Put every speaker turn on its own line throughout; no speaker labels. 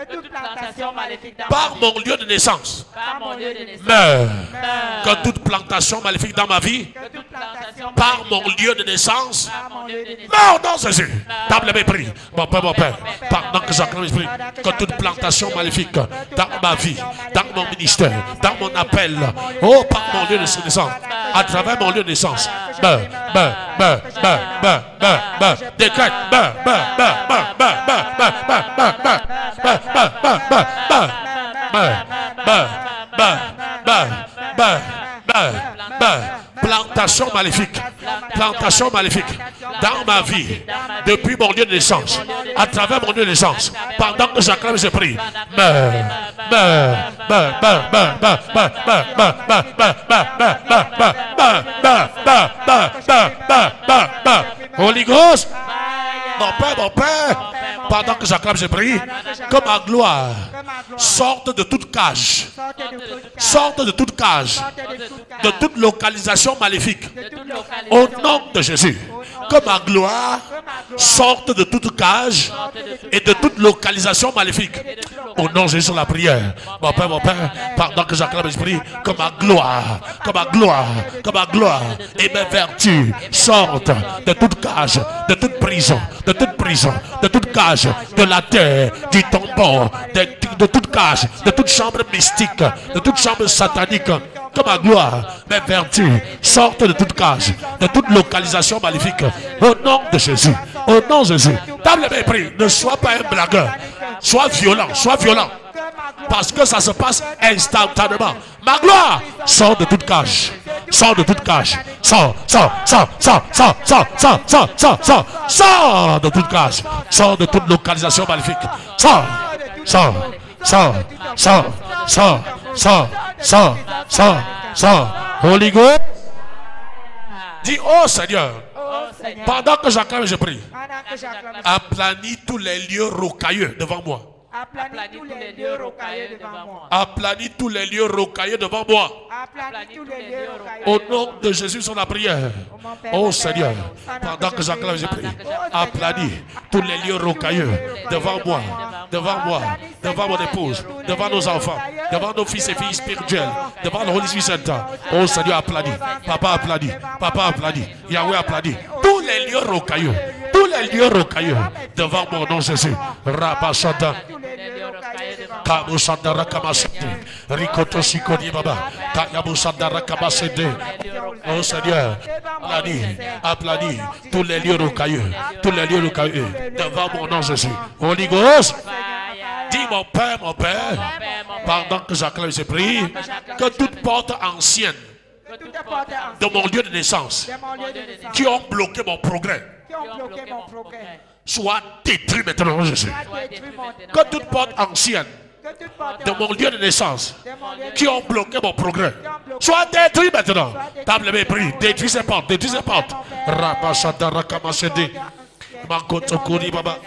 Que toute plantation maléfique dans
par mon lieu de naissance, meurt. Que toute plantation maléfique dans ma vie, par mon lieu de naissance, meurt dans Jésus. Table le mépris. Mon Père, pendant que j'acclame l'esprit, que toute plantation maléfique dans ma vie, dans mon ministère, dans mon appel, oh, par mon lieu de naissance, à travers mon lieu de naissance, meurt. Décrète, plantation maléfique dans ma vie, depuis mon lieu de naissance, à travers mon lieu de naissance, pendant que j'acclame, je prie, Holy Ghost, mon Père, pendant que j'acclame, je prie, que ma gloire sorte de toute cage, de toute localisation maléfique, au nom de Jésus. Que ma gloire sorte de toute cage et de toute localisation maléfique. Au nom de Jésus, la prière. Mon Père, pendant que j'acclame l'esprit, que ma gloire et mes vertus sortent de toute cage, de toute prison, de toute cage, de la terre, du tombeau, de toute cage, de toute chambre mystique, de toute chambre satanique. Que ma gloire, mes vertus sortent de toute cage, de toute localisation maléfique. Au nom de Jésus. Au nom de Jésus. Table le mépris. Ne sois pas un blagueur. Sois violent. Parce que ça se passe instantanément. Ma gloire sort de toute cage. Sort de toute cage. Sort de toute cage. Sort de toute localisation maléfique. Sort. Holy Ghost. Dis, oh Seigneur, pendant que j'acclame, je prie, aplanis tous les lieux rocailleux devant moi.
Aplanis tous les lieux rocailleux devant moi.
Aplanis tous les lieux rocailleux devant moi. Au nom de Jésus, sur la prière. Oh Seigneur, pendant que j'acclame, je prie, aplanis tous les lieux rocailleux devant moi, devant mon épouse, devant nos enfants, devant nos fils et filles spirituels, devant le Holy Spirit. Oh Seigneur, aplanis. Papa aplanis. Yahweh aplanis. Tous les lieux rocailleux. Devant mon nom Jésus. Rabashada. Kamusandara Kamasede. Rikoto Sikodi Baba. Kayamusandara Kamasede. Oh Seigneur, aplanis tous les lieux rocailleux. Devant mon nom Jésus. Holy Ghost. Dis mon Père, pendant que j'acclame, je prie, que toute porte ancienne de mon lieu de naissance qui ont bloqué mon progrès soit détruite maintenant, Jésus. Que toute porte ancienne de mon lieu de naissance qui ont bloqué mon progrès soit détruite maintenant. Table mépris, détruis ces portes. Rabashadara Kamasede. Makoto Kuri Baba,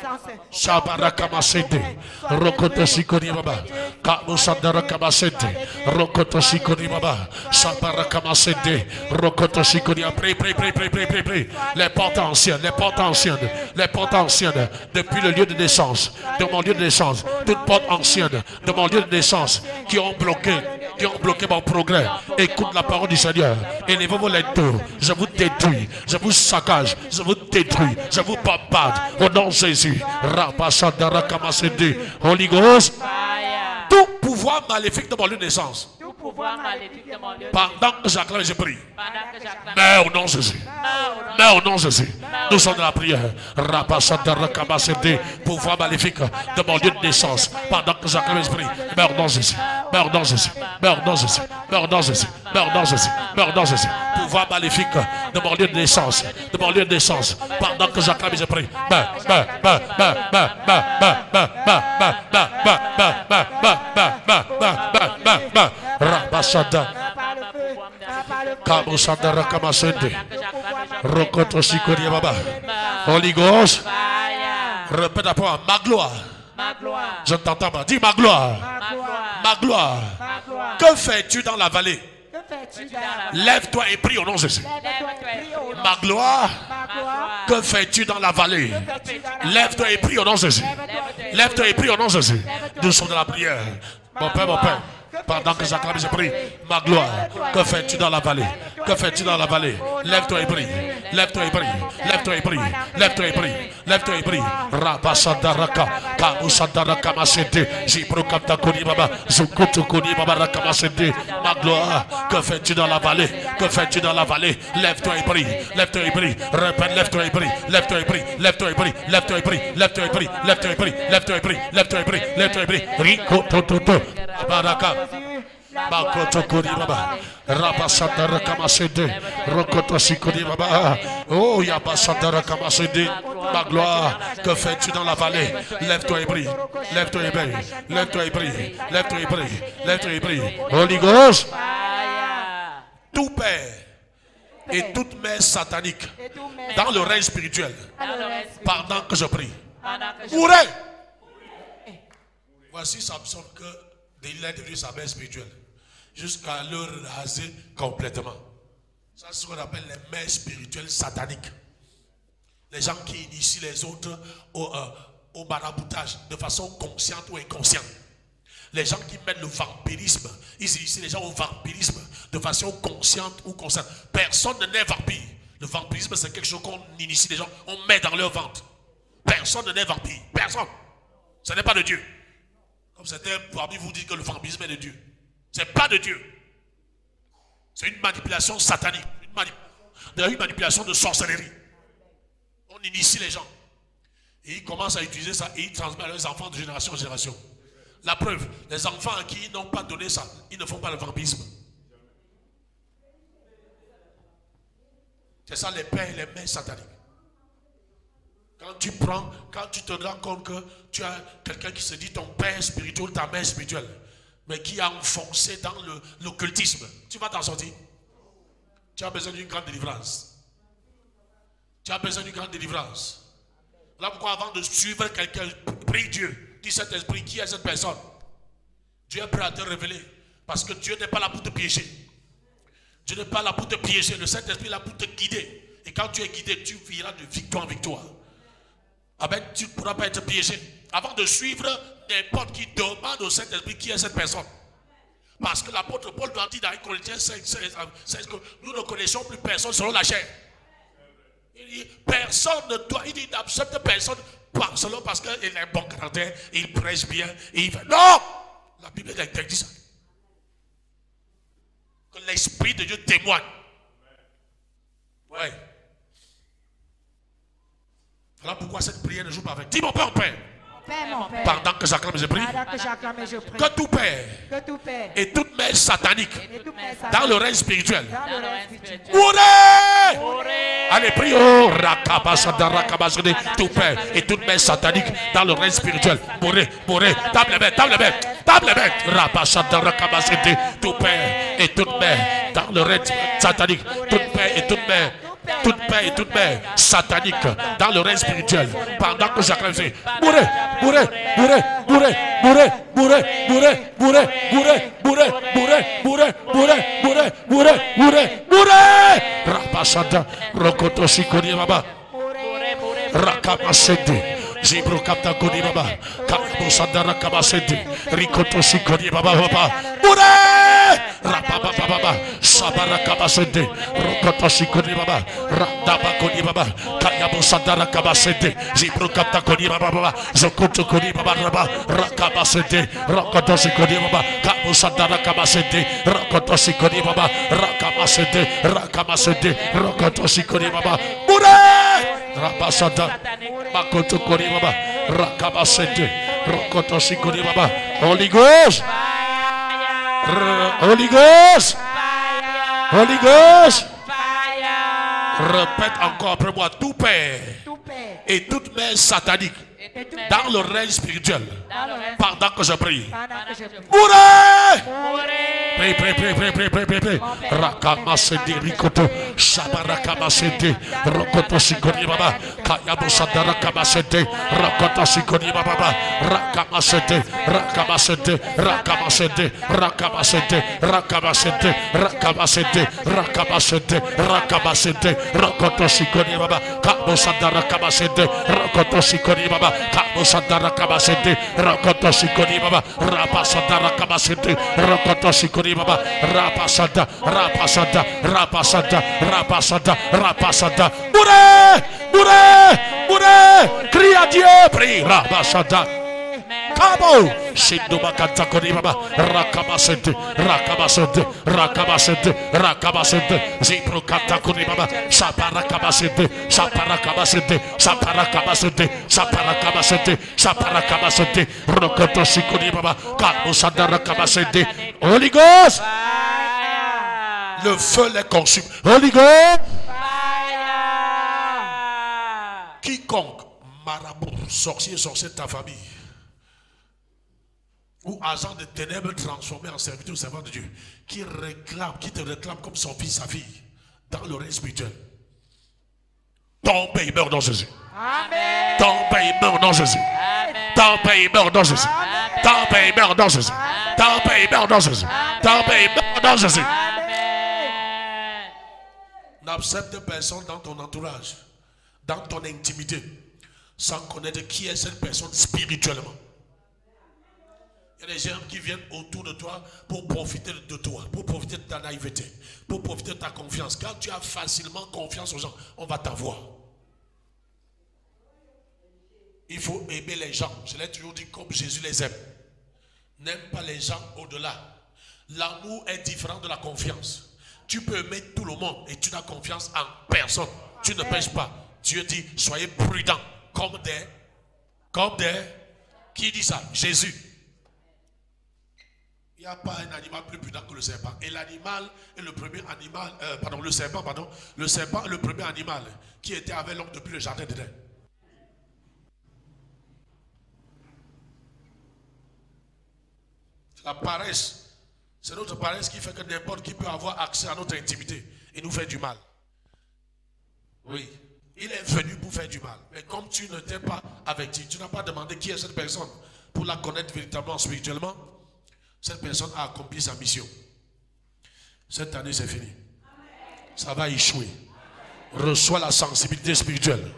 Shabara Kamasede, Rokoto Sikori Baba, Kamusandara Kamasede, Rokoto Sikori Baba, Shabara Kamasede, Rokoto Sikori. Prie. Les portes anciennes, depuis le lieu de naissance, de mon lieu de naissance, toutes portes anciennes de mon lieu de naissance qui ont bloqué mon progrès. Écoute la parole du Seigneur. Élevez-vous les deux. Je vous détruis, je vous saccage, je vous détruis, je vous bombade au nom de Jésus. Rabashadara Kamasede. Holy Ghost. Tout pouvoir maléfique de mon lieu de naissance. Pendant que j'acclame, je prie. Mais au nom de Jésus. Nous sommes dans la prière. Rabashadara Kamasede. Pouvoir maléfique de mon lieu de naissance. Pendant que j'acclame, je prie. Mais au nom de Jésus. Pouvoir maléfique de mon lieu de naissance. Pendant que j'acclame, je prie. Rabashada Kamusandara Kamasende Rokoto Sikori Baba. Holy Ghost. Répète après moi, ma gloire. Je ne t'entends pas. Dis ma gloire. Que fais-tu dans la vallée? Lève-toi et prie au nom de Jésus. Ma gloire, que fais-tu dans la vallée? Lève-toi et prie au nom de Jésus. Lève-toi et prie au nom de Jésus. Nous sommes dans la prière. Mon Père, pendant que j'acclame, je prie. Ma gloire, que fais-tu dans la vallée? Que fais-tu dans la vallée? Lève-toi et prie. Lève-toi et prie. Lève-toi et prie. Lève-toi et prie. Lève-toi et prie. Rabasadaraka, Kamusadaraka Masete, Jibrokata Koni Baba, Zukutu Koni Baba Rakamasete. Ma gloire, que fais-tu dans la vallée? Que fais-tu dans la vallée? Lève-toi et prie. Lève-toi et prie. Répète, lève-toi et prie. Lève-toi et prie. Lève-toi et prie. Lève-toi et prie. Lève-toi et prie. Lève-toi et prie. Lève-toi et prie. Lève-toi et prie. Lève-toi et prie. Rico Toto. Baraka. Makoto Koni Baba, Rabasandara Kamasede, Rokoto Sikoni Baba, oh Yabasandara Kamasede, ma gloire, que fais-tu dans la vallée? Lève-toi et prie, lève-toi et prie, lève-toi et prie, lève-toi et prie, lève-toi et prie, Holy Ghost, tout père et toute mère satanique dans le règne spirituel, pendant que je prie, mourrez. Voici Samson que il est devenu sa mère spirituelle. Jusqu'à le raser complètement. Ça, c'est ce qu'on appelle les mères spirituelles sataniques. Les gens qui initient les autres au maraboutage de façon consciente ou inconsciente. Les gens qui mettent le vampirisme, ils initient les gens au vampirisme de façon consciente ou consciente. Personne n'est vampire. Le vampirisme, c'est quelque chose qu'on initie les gens, on met dans leur ventre. Personne n'est vampire. Personne. Ce n'est pas de Dieu. Comme certains parmi vous disent que le vampirisme est de Dieu. Ce n'est pas de Dieu. C'est une manipulation satanique. Une manipulation de sorcellerie. On initie les gens. Et ils commencent à utiliser ça et ils transmettent à leurs enfants de génération en génération. La preuve, les enfants à qui ils n'ont pas donné ça, ils ne font pas le vampirisme. C'est ça les pères et les mères sataniques. Quand tu te rends compte que tu as quelqu'un qui se dit ton père spirituel, ta mère spirituelle, mais qui a enfoncé dans l'occultisme, tu vas t'en sortir. Tu as besoin d'une grande délivrance. Tu as besoin d'une grande délivrance. Là pourquoi avant de suivre quelqu'un, prie Dieu. Dis cet esprit, qui est cette personne? Dieu est prêt à te révéler. Parce que Dieu n'est pas là pour te piéger. Dieu n'est pas là pour te piéger. Le Saint-Esprit est là pour te guider. Et quand tu es guidé, tu iras de victoire en victoire. Amen, tu ne pourras pas être piégé. Avant de suivre n'importe qui, demande au Saint-Esprit qui est cette personne. Parce que l'apôtre Paul doit dire dans 1 Corinthiens 16 que nous ne connaissons plus personne selon la chair. Il dit, personne ne doit, il dit, n'accepte personne seulement parce qu'il est bon caractère, il prêche bien, et il fait. Non! La Bible interdit ça. Que l'Esprit de Dieu témoigne. Ouais. Voilà pourquoi cette prière ne joue pas avec. Dis mon Père, mon Père. Pendant que j'acclame, je prie. Que tout père et toute mère satanique dans le règne spirituel. Mourez! Allez, prie. Oh, tout père et toute mère satanique dans le règne spirituel. Mourez, mourez. Table bête, table bête, table bête. Tout père et toute mère dans le règne satanique. Toute père et toute mère. Toute paix et toute mère satanique dans le règne spirituel. Pendant que j'acclame, mourez, mourez, mourez, mourez, mourez, mourez, mourez, mourez, mourez, mourez, mourez, mourez, mourez, mourez, mourez, mourez, mourez. Rapasada, Rokoto Sikoni Baba, Rakamasede, Zibro Kapta Koni Baba, Kabosada Rakamasede, Rikoto Sikoni Baba Baba, mourez. Rapapapapa, Sabarakabasede, Rokotosikoni Baba, Radabakoni Baba, Kayabosandara Kabasede, Zibrokapta Koni Baba, Zokoto Koni Baba, Rakabasede, Rokotosikoni Baba, Kabosandara Kabasede, Rokotosikoni Baba, Rakamasede, Rakamasede, Rokotosikoni Baba, Mure! Rapasada, Makoto Koni Baba, Rakabasede, Rokotosikoni Baba, Holy Ghost! Holy Ghost! Holy Ghost! Répète encore après moi, tout père et toute mère satanique dans le règne spirituel, pendant que je prie. Prie, prie, prie, prie, prie, prie, prie, prie. Rakamasende rikoto, shabarakamasende, rokoto sikoni baba, kayabosanda rakamasende, rokoto sikoni baba, rakamasende, rakamasende, rakamasende, rakamasende, rakamasende, rakamasende, rakamasende, rakamasende, rokoto sikoni baba, kabosanda rakamasende, rokoto sikoni baba, kabosanda rakamasende, rokoto sikoni baba, rapasanda rakamasende, rokoto sikoni baba, rapasada, rapasada, rapasada, rapasada, rapasada. Bourré, bourré, bourré. Crie à Dieu, prie, rapasada. Kabo, Shinduma Kantakoni baba, Rakamasente, Rakamasente, Rakamasente, Rakamasente, Zipro Kantakoni baba, Saparakamasente, Saparakamasente, Saparakamasente, Saparakamasente, Saparakamasente, Rokoto Sikoni baba, Kamusanda Rakamasente. Holy Ghost, le feu les consume. Holy Ghost, quiconque marabout, sorcier, sorcier de ta famille, ou agent de ténèbres transformé en serviteur ou servant de Dieu, qui te réclame comme son fils, sa fille, dans le règne spirituel, ton pays meurt dans Jésus.
Amen.
Ton pays meurt dans Jésus. Ton pays meurt dans Jésus. Ton pays meurt dans Jésus. Ton pays meurt dans Jésus. Ton pays meurt dans Jésus. N'accepte personne dans ton entourage, dans ton intimité, sans connaître qui est cette personne spirituellement. Il y a des gens qui viennent autour de toi pour profiter de toi, pour profiter de ta naïveté, pour profiter de ta confiance. Quand tu as facilement confiance aux gens, on va t'avoir. Il faut aimer les gens. Je l'ai toujours dit comme Jésus les aime. N'aime pas les gens au-delà. L'amour est différent de la confiance. Tu peux aimer tout le monde et tu n'as confiance en personne. Tu ne pêches pas. Dieu dit, soyez prudents comme des... Qui dit ça? Jésus. Il n'y a pas un animal plus prudent que le serpent. Et l'animal est le premier animal, le serpent est le premier animal qui était avec l'homme depuis le jardin d'Éden. La paresse, c'est notre paresse qui fait que n'importe qui peut avoir accès à notre intimité et nous faire du mal. Oui, il est venu pour faire du mal. Mais comme tu ne t'es pas averti, tu n'as pas demandé qui est cette personne pour la connaître véritablement spirituellement, cette personne a accompli sa mission. Cette année, c'est fini. Ça va échouer. Reçois la sensibilité spirituelle.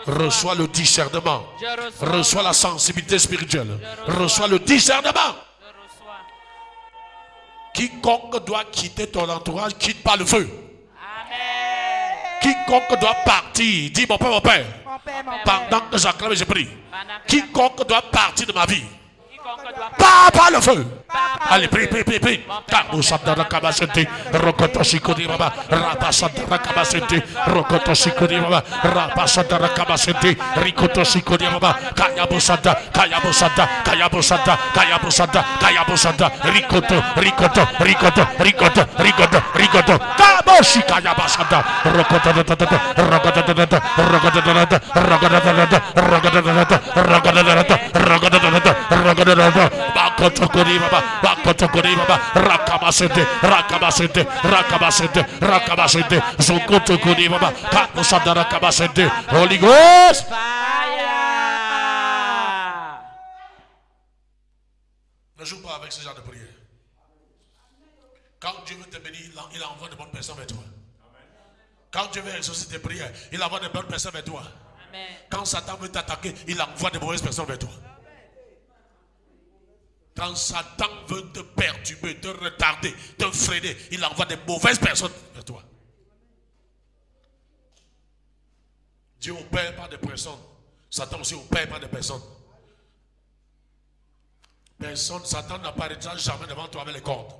Reçois le discernement. Reçois la sensibilité spirituelle. Reçois le discernement. Quiconque doit quitter ton entourage, quitte pas le feu.
Amen.
Quiconque doit partir, dis mon père, mon père. Pendant que j'acclame et je prie. Quiconque doit partir de ma vie. Pas le feu. Allez, prie, prie, prie, prie. Kabusandara kabasente, rokoto shikoni baba, rapasandara kabasente, rokoto shikoni baba, rapasandara kabasente, rikoto shikoni baba, kayabusanda, kayabusanda, kayabusanda, kayabusanda, kayabusanda, rikoto, rikoto, rikoto, rikoto, rikoto, rikoto, kaboshi kayabasanda, rokoto, rokoto, rokoto, rokoto, rokoto, rokoto, bakoto koni baba, bakoto koni baba, rakabasente, rakabasente, rakabasente, rakabasente, zokoto koni baba, kabusanda rakabasente. Holy Ghost. Ne joue pas avec ce genre de prière. Quand Dieu veut te bénir, il envoie de bonnes personnes vers toi. Quand Dieu veut ressusciter tes prières, il envoie de bonnes personnes vers toi. Quand Satan veut t'attaquer, il envoie de mauvaises personnes vers toi. Quand Satan veut te perturber, te retarder, te freiner, il envoie des mauvaises personnes vers toi. Dieu opère par des personnes. Satan aussi opère par des personnes. Personne, Satan n'apparaîtra jamais devant toi avec les cordes.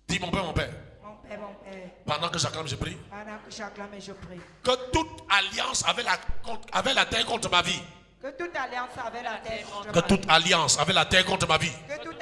Dis mon père, mon père.
Mon père, mon père.
Pendant que j'acclame, je prie.
Pendant que j'acclame et je prie.
Que toute alliance avec la terre contre ma vie.
Que toute alliance avec la terre contre ma vie.
Que toute alliance avec la terre contre ma vie.
Que toute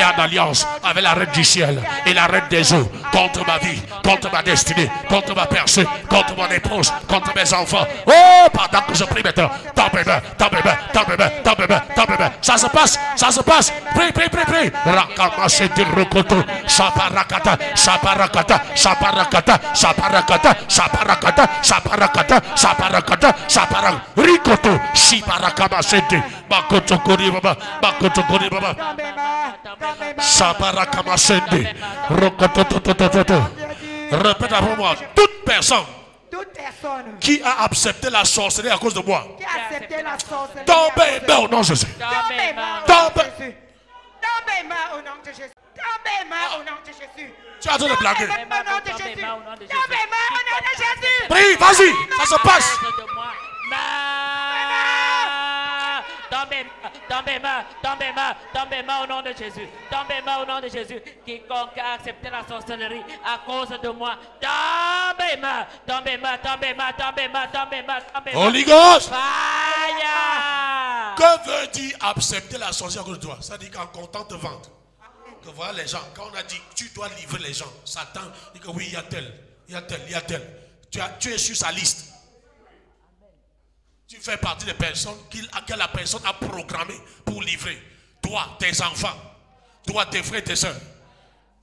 et en alliance avec la reine du ciel et la reine des eaux contre ma vie, contre ma destinée, contre ma personne, contre mon épouse, contre mes enfants. Oh, pendant que je prie maintenant, dans mes mains, dans mes mains, dans mes mains, dans mes mains, dans mes mains. Ça se passe, ça se passe. Prie, prie, prie, prie. Rakamase de rokoto, saparakata, saparakata, saparakata, saparakata, saparakata, saparakata, saparakata, saparak, rikoto, siparakamasete, makoto kori baba, makoto kori baba, saparakamasete, rokoto, toto. Répète après moi, toute personne qui a accepté la sorcellerie à cause de moi, tombez au nom de Jésus. Tombez.
Tombez-moi au nom de Jésus. Tombez-moi au nom de Jésus.
Tu as de blaguer.
Tombez-moi au nom de Jésus. Tombez-moi au nom de Jésus.
Prie, vas-y, ça se passe.
Tombez-moi au nom de Jésus. Tombez-moi au nom de Jésus. Quiconque a accepté la sorcellerie à cause de moi, tombez-moi, tombez-moi, tombez-moi, tombez-moi, tombez-moi, tombez-moi.
Holy Ghost.
Fire.
Que veut dire accepter la sorcellerie à cause de toi? Ça dit qu'en comptant te vendre. Que voilà les gens, quand on a dit tu dois livrer les gens, Satan dit que oui, il y a tel, il y a tel, il y a tel. Tu es sur sa liste. Tu fais partie des personnes que la personne a programmées pour livrer. Toi, tes enfants, toi, tes frères et tes soeurs.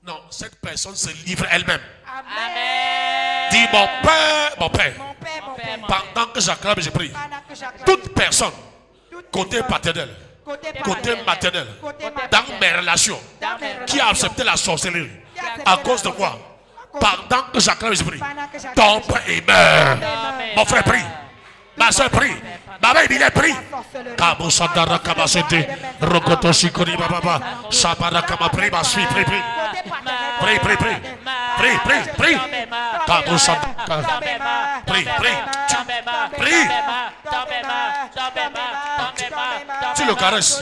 Non, cette personne se livre elle-même.
Amen.
Dis mon Père, mon Père.
Mon Père, mon Père.
Pendant que j'acclame et je prie,
Pendant que j'acclame,
toute personne, côté
personne,
paternel, côté maternel,
côté
dans
maternel,
mes relations,
dans mes
qui a
relations,
accepté la sorcellerie
qui a accepté
à
la
cause de moi,
sorcellerie,
pendant que j'acclame et je prie,
pendant que j'acclame,
tombe et meurt. Mon frère prie, ma soeur prie, ma mère il est prie. Kabo Sandara Kabasete, Rokoto Sikori Baba, Sabara Kama prie, ma fille prie, prie. Prie, prie, prie. Prie, prie, prie. Kabo Sandara. Prie, prie. Prie. Tu le caresses.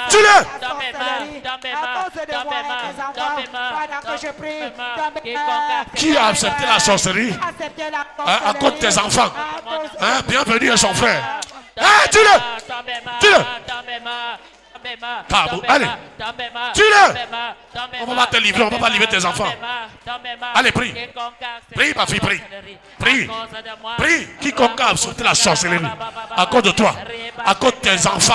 Tue-le. Qui a accepté la sorcellerie à cause de tes enfants? Bienvenue à son frère. Tue-le. Tue-le. Allez, tue-le. On va pas te livrer, on va pas livrer tes enfants. Allez, prie. Prie, ma fille, prie. Prie. Prie. Quiconque a accepté la sorcellerie à cause de toi, à cause de tes enfants,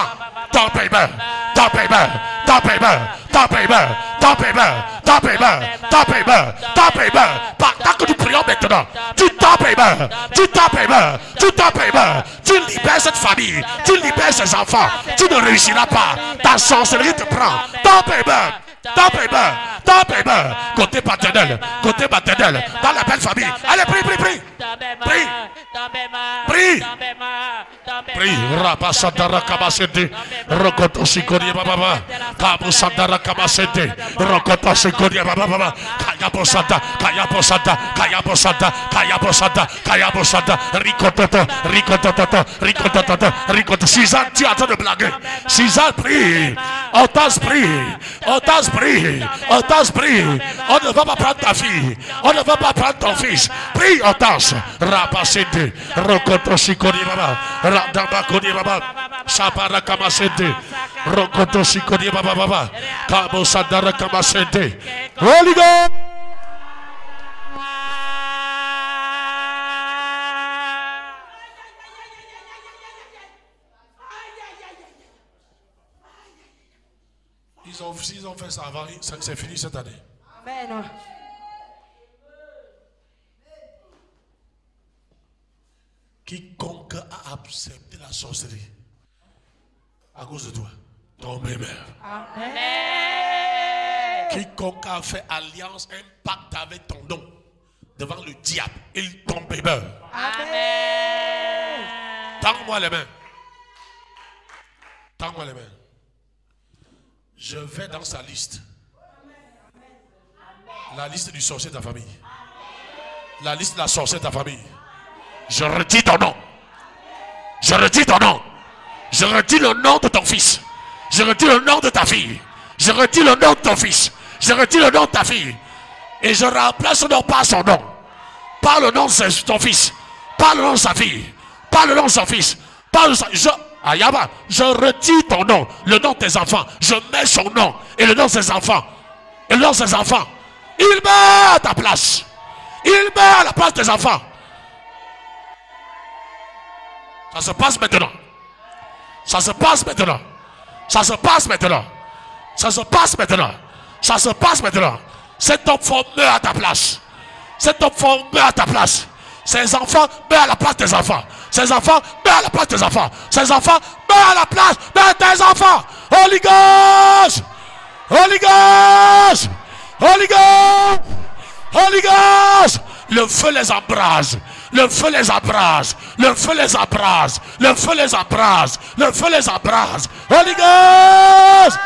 tombe et meurt. Tombe et meurt. Tombe et meurt. Tombe et meurt. Tombe et meurt. Tombe et meurt. Tombe et meurt. Tombe et meurt. Pendant que nous prions maintenant, tu tombes et meurs. Tu tombes et meurs. Tu tombes et meurs. Tu libères cette famille. Tu libères ses enfants. Tu ne réussiras pas. Ta sorcellerie te prend. Tombe et meurs. Tombe et meurs. Tombe et meurs. Côté paternel. Côté maternel. Dans la belle famille. Allez, prie, prie, prie. Prie. Prie. Prie. Rapasandara Kamasete. Rokoto Sikori Baba. Kabusandara Kamasete. Rokoto Sikori Baba. Kayaposata. Kayaposata. Kayaposata. Kayaposata. Kayaposata. Rikototo. Rikototo. Rikototo. Rikototo. Suzanne, tu es en train de blaguer. Suzanne, prie. On t'ose prie. On t'ose prie. On t'ose prie. On ne va pas prendre ta fille. On ne va pas prendre ton fils. Prie, on t'ose. Rapasete. Rokoto Sikori Baba. Radamba Kori Baba. Sapara Kamasete. Rokoto Sikori Baba Baba. Kabo Sadara Kamasete. Holy Ghost. S'ils ont fait ça avant, c'est fini cette année.
Amen.
Quiconque a accepté la sorcellerie à cause de toi, tombe et meurt.
Amen.
Quiconque a fait alliance, un pacte avec ton nom devant le diable, il tombe et meurt.
Amen.
Tends-moi les mains. Tends-moi les mains. Je vais dans sa liste. La liste du sorcier de ta famille. La liste de la sorcière de ta famille. Je retire ton nom. Je retire ton nom. Je retire le nom de ton fils. Je retire le nom de ta fille. Je retire le nom de ton fils. Je retire le nom de ta fille. Et je remplace son nom par son nom. Par le nom de ton fils. Par le nom de sa fille. Par le nom de son fils. Par le nom de sa... Ayaba, je retire ton nom, le nom de tes enfants. Je mets son nom et le nom de ses enfants. Et le nom de ses enfants. Il meurt à ta place. Il meurt à la place des enfants. Ça se passe maintenant. Ça se passe maintenant. Ça se passe maintenant. Ça se passe maintenant. Ça se passe maintenant. Cet enfant meurt à ta place. Cet enfant meurt à ta place. Ces enfants meurent à la place des enfants. Ces enfants meurent à la place des enfants. Ces enfants meurent à la place de tes enfants. Holy Ghost! Holy Ghost! Holy Ghost! Holy Ghost! Le feu les embrase. Le feu les abrase. Le feu les abrase. Le feu les abrase. Le feu les abrase. Holy Ghost!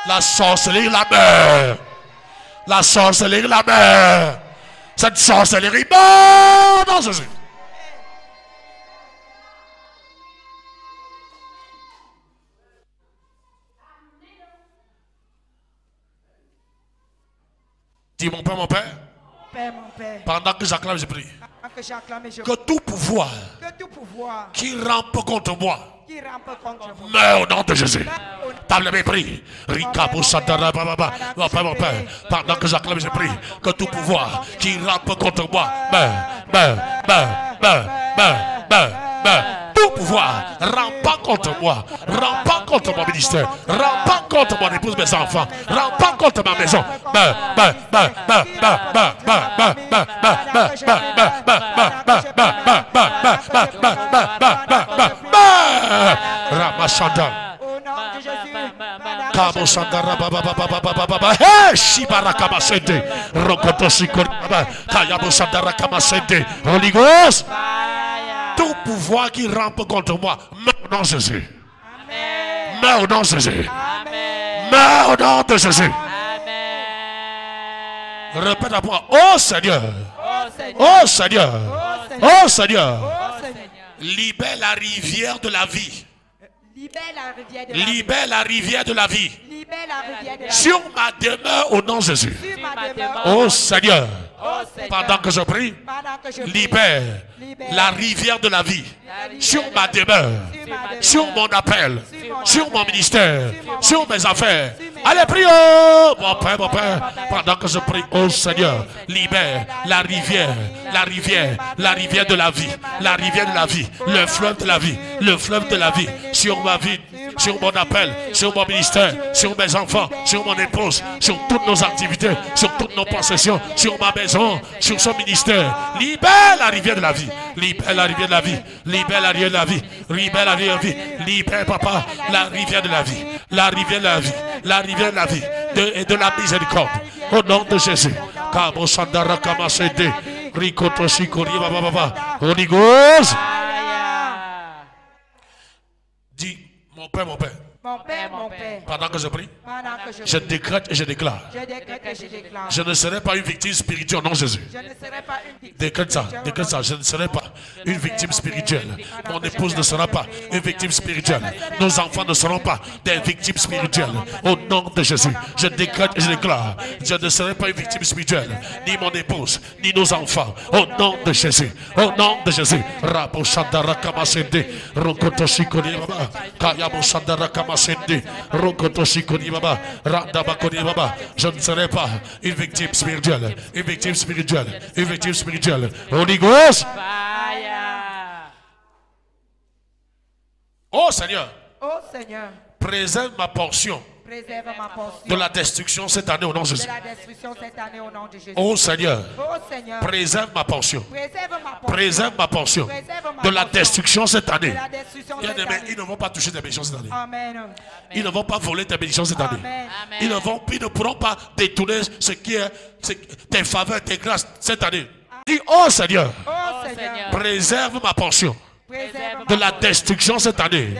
La sorcellerie la meurt. La sorcellerie la meurt. Cette sorcellerie meurt dans Jésus. Dis mon Père, mon Père.
Père, mon Père.
Pendant que j'acclame, je prie.
Que j'acclame et je
Que tout pouvoir qui rampe contre moi meurt au nom de Jésus. Table mes prix. Ricabo Santana Baba. Mon Père, mon Père. Pendant que j'acclame, je prie. Que tout pouvoir qui rampe contre moi meurt. Tout pouvoir rampant contre moi, rampant contre mon ministère, rampant contre mon épouse, mes enfants, rampant contre ma maison. Ramachanda. Kabo Sandara Baba Baba Baba Baba. Hey, Shibara Kamasende. Rokoto Sikori Baba. Kayabo Sandara Kamasende. Holy Ghost. Tout pouvoir qui rampe contre moi, meurt au nom de Jésus. Meurt au nom de Jésus. Meurt au nom de Jésus. Répète à moi, oh Seigneur. Oh Seigneur. Oh Seigneur. Libère la rivière de la vie. Libère la rivière de la vie. Sur ma demeure au nom de Jésus. Oh Seigneur. Pendant que je prie, libère la rivière de la vie sur ma demeure, sur mon appel, sur mon ministère, sur mes affaires. Allez, priez, oh, mon Père, pendant que je prie, oh Seigneur, libère la rivière de la vie, la rivière de la vie, le fleuve de la vie, le fleuve de la vie, sur ma vie, sur mon appel, sur mon ministère, sur mes enfants, sur mon épouse, sur toutes nos activités, sur toutes nos possessions, sur ma maison, sur son ministère. Libère la rivière de la vie, libère la rivière de la vie, libère la rivière de la vie, libère la rivière de la vie, libère papa, la rivière de la vie, la rivière de la vie, la rivière de la vie et de la miséricorde. Au nom de Jésus. Kabo Sandara Kamasede, Rikoto Shikori Baba Baba, Holy Ghost. Dis, mon Père, mon Père.
Mon Père, mon Père.
Pendant que je prie, je décrète et je déclare. Je ne serai pas une victime spirituelle, non Jésus. Décrète ça, je ne serai pas une victime spirituelle. Mon épouse ne sera pas une victime spirituelle. Nos enfants ne seront pas des victimes spirituelles. Au nom de Jésus, je décrète et je déclare. Je ne serai pas une victime spirituelle, ni mon épouse, ni nos enfants. Au nom de Jésus, au nom de Jésus. Rabo Shandara Kamasende, Rokoto Shikori Baba, Kayabo Shandara Kamasende. Je ne serai pas une victime spirituelle, une victime spirituelle, une victime spirituelle. Holy Ghost. Oh Seigneur, préserve ma portion de la destruction cette année au nom de Jésus. Oh Seigneur, préserve ma portion. Préserve ma portion de la destruction cette année. Ils ne vont pas toucher tes bénédictions cette année. Ils ne vont pas voler tes bénédictions cette année. Ils ne pourront pas détourner ce qui est tes faveurs, tes grâces cette année. Dis, oh Seigneur, préserve ma portion de la destruction cette année.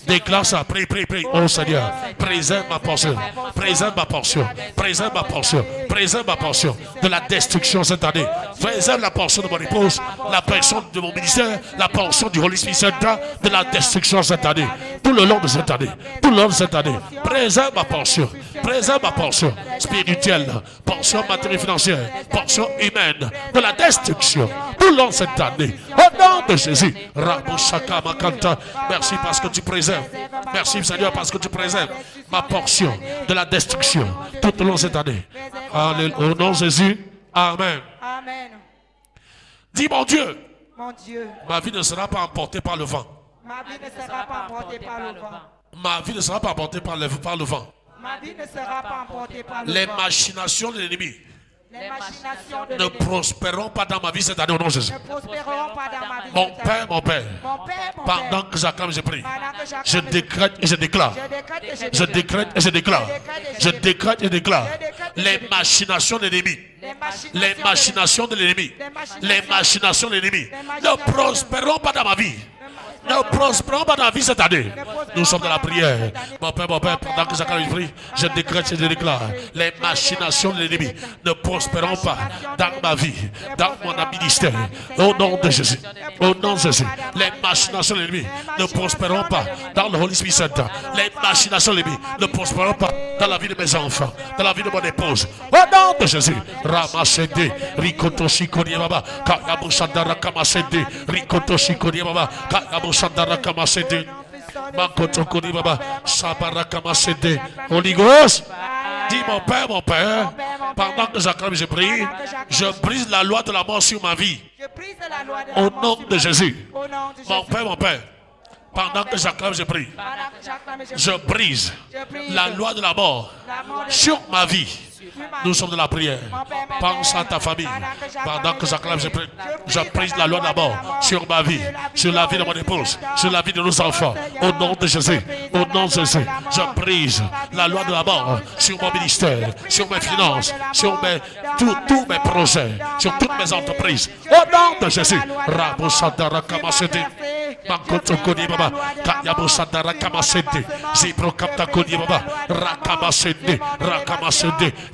Déclare ça, prie. Oh Seigneur, préserve ma portion, préserve ma portion, préserve ma portion, préserve ma portion de la destruction cette année. Préserve la portion de mon épouse, la portion de mon ministère, la portion du Holy Spirit de la destruction cette année. Tout le long de cette année, tout le long de cette année, préserve ma portion, Préserve ma portion spirituelle, portion matérielle financière, portion humaine, de la destruction tout le long de cette année. Au nom de Jésus. Merci parce que tu préserves. Merci Seigneur parce que tu préserves ma portion de la destruction tout au long de cette année. Alléluia. Au nom de Jésus. Amen.
Amen.
Dis mon Dieu.
Mon Dieu.
Ma vie ne sera pas emportée par le vent.
Ma vie ne sera pas emportée par le vent.
Ma vie ne sera pas emportée par le vent.
Ma vie ne sera pas emportée par le vent.
Les machinations de l'ennemi
Les machinations de
ne
l'ennemi
prospéreront pas dans ma vie cette année au nom de Jésus.
ne prospéreront pas dans ma vie.
Mon Père,
Mon Père,
pendant que j'acclame, je prie.
pendant que j'acclame,
Je décrète et je déclare. Je décrète et je déclare. Je décrète et je déclare. Les machinations de l'ennemi. Les machinations de l'ennemi. Les machinations de l'ennemi ne prospéreront pas dans ma vie. Ne prospérons pas dans la vie cette année. Nous sommes dans la prière. Mon Père, pendant que j'acclame le prix, je décrète et je déclare. Les machinations de l'ennemi ne prospéreront pas dans ma vie, dans mon ministère. Au nom de Jésus. Au nom de Jésus. Les machinations de l'ennemi ne prospéreront pas dans le Holy Spirit Center. Les machinations de l'ennemi ne prospéreront pas dans la vie de mes enfants, dans la vie de mon épouse. Au nom de Jésus. Ramasede, Rikotoshi Kodiababa, Kayabusandara Kamasede, Rikotoshi Kodiababa, Kayabusandara Kamasede, Makoto Kodibaba, Sabara Kamasede, Holy Ghost. Dis mon Père, pendant que j'acclame, je prie, je brise la loi de la mort sur ma vie. Au nom de Jésus. Mon Père, pendant que j'acclame, je prie, je brise la loi de la mort sur ma vie. Nous sommes de la prière. Pense à ta famille. Pendant que j'acclame, je brise la loi de la mort sur ma vie, sur la vie de mon épouse, sur la vie de nos enfants. Au nom de Jésus, au nom de Jésus, je brise la loi de la mort sur mon ministère, sur mes finances, sur tous mes projets, sur toutes mes entreprises. Au nom de Jésus. Rabo Sandara Kamasede, Makoto Kodibaba, Kayabo Sandara Kamasede, Zibro Kapta Kodibaba, Rakamasede,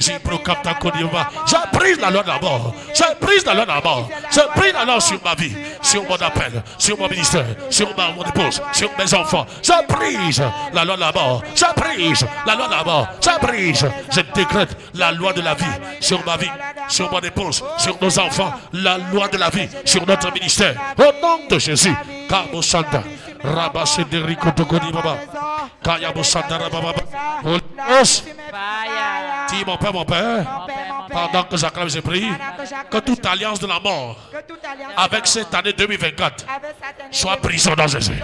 Zibro Kapta Kodibaba. Je brise la loi de la mort. Je brise la loi de la mort. Je brise la loi sur ma vie, sur mon appel, sur mon ministère, sur mon épouse, sur mes enfants. Je brise la loi de la mort. Je brise la loi de la mort. Je brise. Je décrète la loi de la vie sur ma vie, sur mon épouse, sur nos enfants. La loi de la vie sur notre ministère. Au nom de Jésus. Kabo Sanda, Rabase de Rico Tokoni Baba, Kayabo Sanda Rababa. Dis mon Père, pendant que j'acclame, je prie, que toute alliance de la mort avec cette année 2024 soit brisée dans Jésus.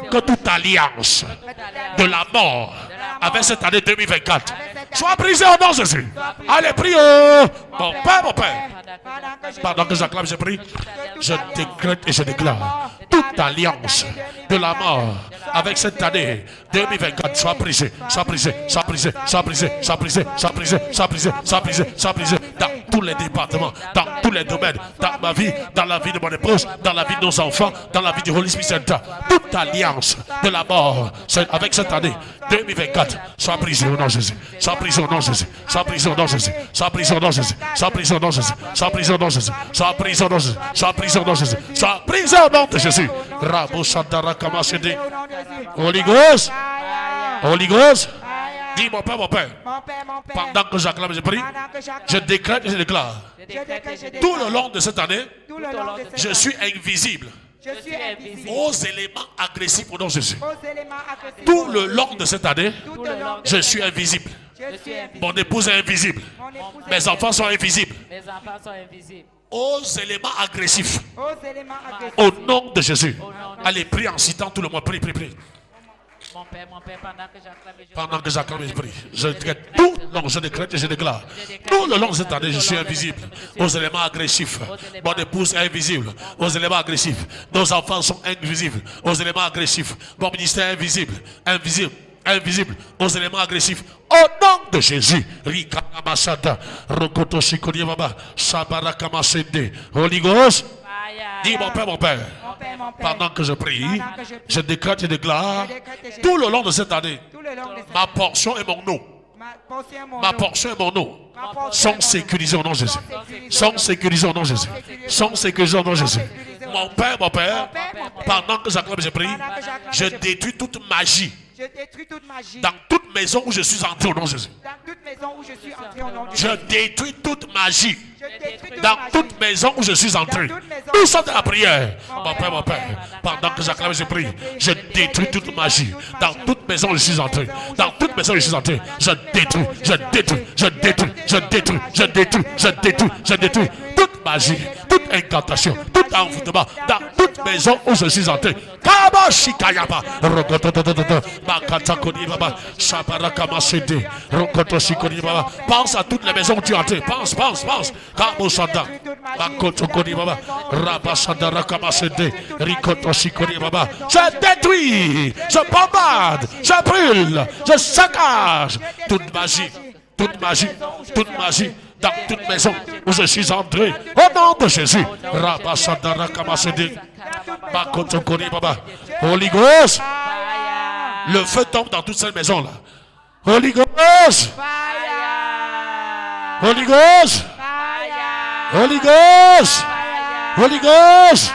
Que toute alliance de la mort avec cette année 2024 soit brisée au nom de Jésus. Allez, prie, mon Père. Pendant que j'acclame, je prie, je décrète et je déclare toute alliance de la mort avec cette année 2024 soit brisée, soit brisée, soit brisée, soit brisée, soit brisée, soit brisée, soit brisée, soit brisée, soit brisée dans tous les départements, dans tous les domaines, dans ma vie, dans la vie de mon épouse, dans la vie de nos enfants, dans la vie du Holy Spirit Center. Toute alliance de la mort avec cette année 2024 soit brisée au nom de Jésus, soit brisée au nom de Jésus, soit brisée au nom de Jésus, soit brisée au nom de Jésus, soit brisée au nom de Jésus, soit brisée au nom de Jésus, soit brisée au nom de Jésus, soit brisée au nom de Jésus, soit brisée au nom de Jésus. Rabo Sandara Kamasede. Holy Ghost. Holy Ghost. Dis mon Père, pendant que j'acclame, je prie, je décrète et je déclare. Tout le long de cette année, je suis invisible aux éléments agressifs au nom de Jésus. Tout le long de cette année, je suis invisible. Mon épouse est invisible. Mes enfants sont invisibles. Aux éléments agressifs. Au nom de Jésus. Allez, prie en citant tout le monde. Prie.
Mon Père,
pendant que j'acclame, je prie. Je décrète tout. Non, je décrète et je déclare. Tout le long de cette année, je suis invisible aux éléments agressifs. Mon épouse est invisible aux éléments agressifs. Nos enfants sont invisibles aux éléments agressifs. Mon ministère est invisible aux éléments agressifs. Au nom de Jésus. Holy Ghost. Dis mon Père. Pendant que je prie, je décrète et déclare tout le long de cette année, ma portion et mon eau. Ma portion et mon eau sont sécurisés au nom de Jésus. Sont sécurisés au nom de Jésus. Sont sécurisés au nom de Jésus. Mon Père, pendant que j'acclame et je prie, je détruis toute magie dans toute maison où je suis entré au nom de Jésus.
Dans toute maison où je suis entré au nom de
Je
Jésus.
détruis toute magie.
Je détruis toute
Dans
magie.
toute maison où je suis entré. Nous sommes dans la prière. Mon Père, pendant que j'acclame, je prie. Je détruis toute magie. Dans toute maison où je suis entré. Dans toute maison où je suis entré. Je détruis, je détruis, je détruis, je détruis, je détruis, je détruis, je détruis. Toute magie, toute incantation, tout envoûtement. Dans toute maison où je suis entré. Kabashikayaba. Pense à toutes les maisons où tu es entré. Pense. Kabosanda. Je détruis, je bombarde, je brûle, je saccage toute magie, toute magie, toute magie. Dans toute maison où je suis entré, au nom de Jésus. Holy Ghost, le feu tombe dans toute cette maison là. Holy Ghost, Holy Ghost, Holy Ghost, Holy Ghost,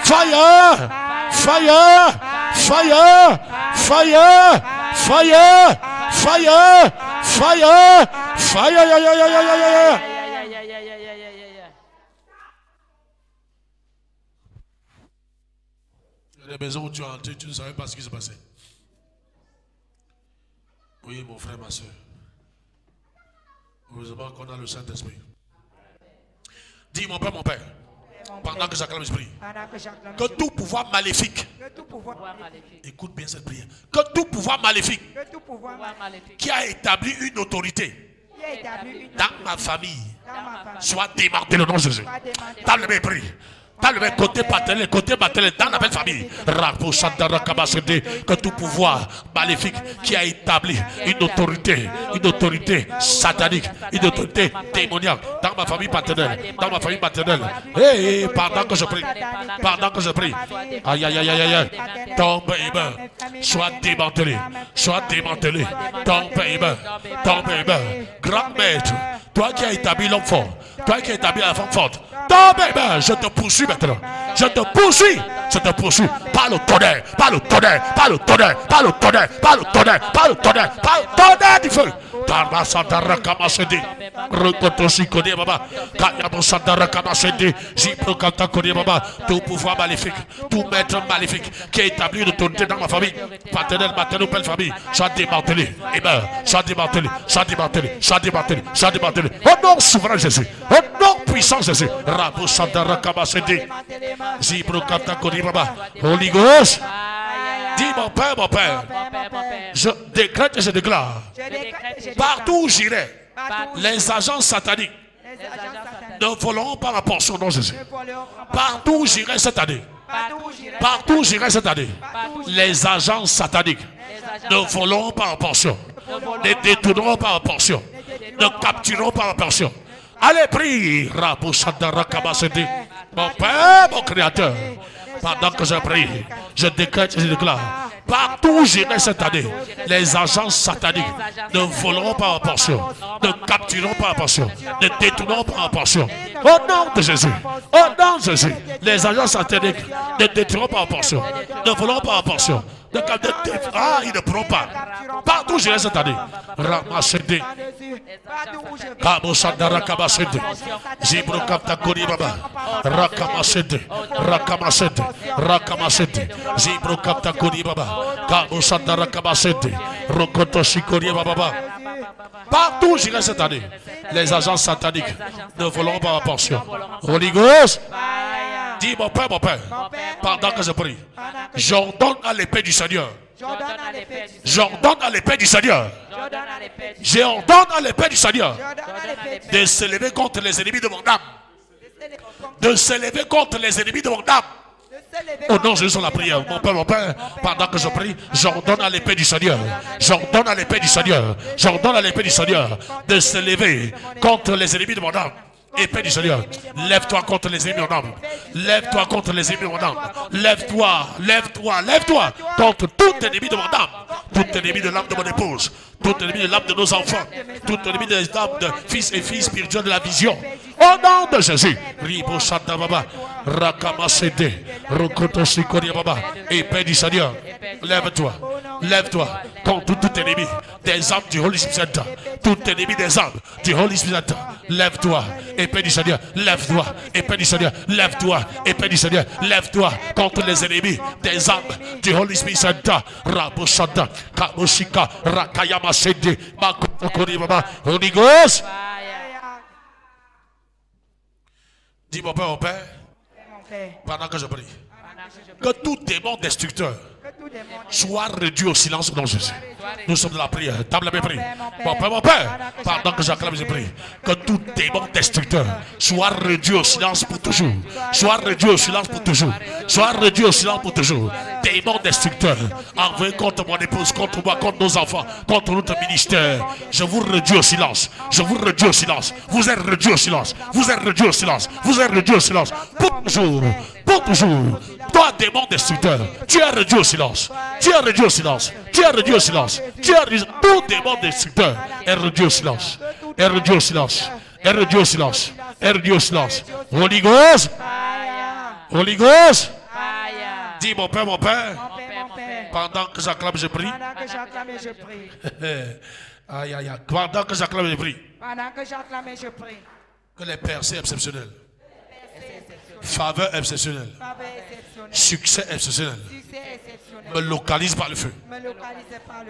fire, fire, fire, fire, fire, fire, fire, fire. Il y a des maisons où tu es entré, tu ne savais pas ce qui se passait. Oui, mon frère, ma soeur. Heureusement qu'on a le Saint-Esprit. Dis, mon Père, pendant que j'acclame l'Esprit, que tout pouvoir maléfique, écoute bien cette prière, que tout pouvoir maléfique qui a établi une autorité dans ma famille soit démantelé au nom de Jésus. Dans le mépris. Dans le même côté paternel, côté maternel, dans la belle famille. Que tout pouvoir maléfique qui a établi une autorité satanique, une autorité démoniaque dans ma famille paternelle, dans ma famille maternelle. Et pendant que je prie, aïe, aïe, aïe, aïe, aïe, tombe et meurt, soit démantelé, tombe et meurt, grand maître, toi qui as établi l'homme fort, toi qui as établi la femme forte, tombe et meurt, je te poursuis maintenant. Je te poursuis par le tonnerre, par le tonnerre, par le tonnerre, par le tonnerre, par le tonnerre, par le tonnerre, par le tonnerre du feu. Tout pouvoir maléfique, tout maître maléfique qui a établi une autorité dans ma famille, paternelle, maternelle, belle famille, soit démantelé, et meurt, soit démantelé, soit démantelé, soit démantelé, soit démantelé. Au nom souverain Jésus, au nom puissant Jésus, Rabo Sandara Kamasede, Zibro Kata Koribaba, Holy Ghost. Dis mon Père, je décrète et je déclare, partout où j'irai, les agents sataniques ne voleront pas ma portion, non Jésus. Partout où j'irai cette année, les agents sataniques ne voleront pas ma portion, ne détourneront pas ma portion, ne captureront pas ma portion. Allez, prie, mon Père, mon Créateur. Pendant que je prie, je décrète et je déclare, partout où j'irai cette année, les agents sataniques ne voleront pas ma portion, ne captureront pas ma portion, ne détourneront pas ma portion. Au nom de Jésus, les agents sataniques ne détourneront pas ma portion, ne voleront pas ma portion. Ils ne pourront pas. Partout où j'irai cette année, Ramasede, Kabosandara Kabasede, Zibro Kapta Koribaba, Rakamasede, Zibro Kapta Koribaba, Kabosandara Kabasede, Rokotoshi Koribaba. Partout où j'irai cette année, les agents sataniques ne voleront pas ma portion. Holy Ghost. Dis mon Père, pendant que je prie, j'ordonne à l'épée du Seigneur. J'ordonne à l'épée du Seigneur. J'ordonne à l'épée du Seigneur de s'élever contre les ennemis de mon âme. De s'élever contre les ennemis de mon âme. Au nom de Jésus, la prière. Mon Père, pendant que je prie, j'ordonne à l'épée du Seigneur. J'ordonne à l'épée du Seigneur. J'ordonne à l'épée du Seigneur de s'élever contre les ennemis de mon âme. Épée du Seigneur, lève-toi contre les ennemis de mon âme. Lève-toi contre les ennemis de mon âme. Lève-toi contre tout ennemi de mon âme. Tout ennemi de l'âme de mon épouse. Tout ennemi de l'âme de nos enfants. Tout ennemi de l'âme de fils et filles spirituels de la vision. Au nom de Jésus. Ribo Santa Baba. Rakamasede. Rokoto Sikori Baba. Épée du Seigneur. Lève-toi contre toute Tout ennemi des âmes du Holy Spirit, tout ennemi des âmes du Holy Spirit, lève-toi, épée du Seigneur, lève-toi, épée du Seigneur, lève-toi, épée du Seigneur, lève-toi contre les ennemis des âmes du Holy Spirit. Raboshada, Kamoshika, Rakayama Sede, Makokoribaba, Holy Ghost. Dis mon Père, pendant que je prie, que tout démon destructeur soit réduit au silence au nom de Jésus. Nous sommes dans la prière. Table la prie. Mon Père, pendant que j'acclame, je prie. Que tout démon destructeur soit réduit au silence pour toujours. Soit réduit au silence pour toujours. Soit réduit au silence pour toujours. Démon destructeur, envoyé contre mon épouse, contre moi, contre nos enfants, contre notre ministère. Je vous réduis au silence. Je vous réduis au silence. Vous êtes réduit au silence. Vous êtes réduit au silence. Vous êtes réduit au silence. Pour toujours. Pour toujours. Toi, démon destructeur, tu es réduit au silence. Tu es réduit au silence. Tu es réduit au silence. Tu es réduit. Tout démon destructeur est réduit au silence. Est réduit au silence. Est réduit au silence. Est réduit au silence. Holy Ghost. Holy Ghost. Dis mon Père, pendant que j'acclame, je prie. Aïe, aïe, aïe. Pendant que j'acclame, je prie. Que les percées exceptionnelles, faveur exceptionnelle, succès exceptionnel, me localise par le feu.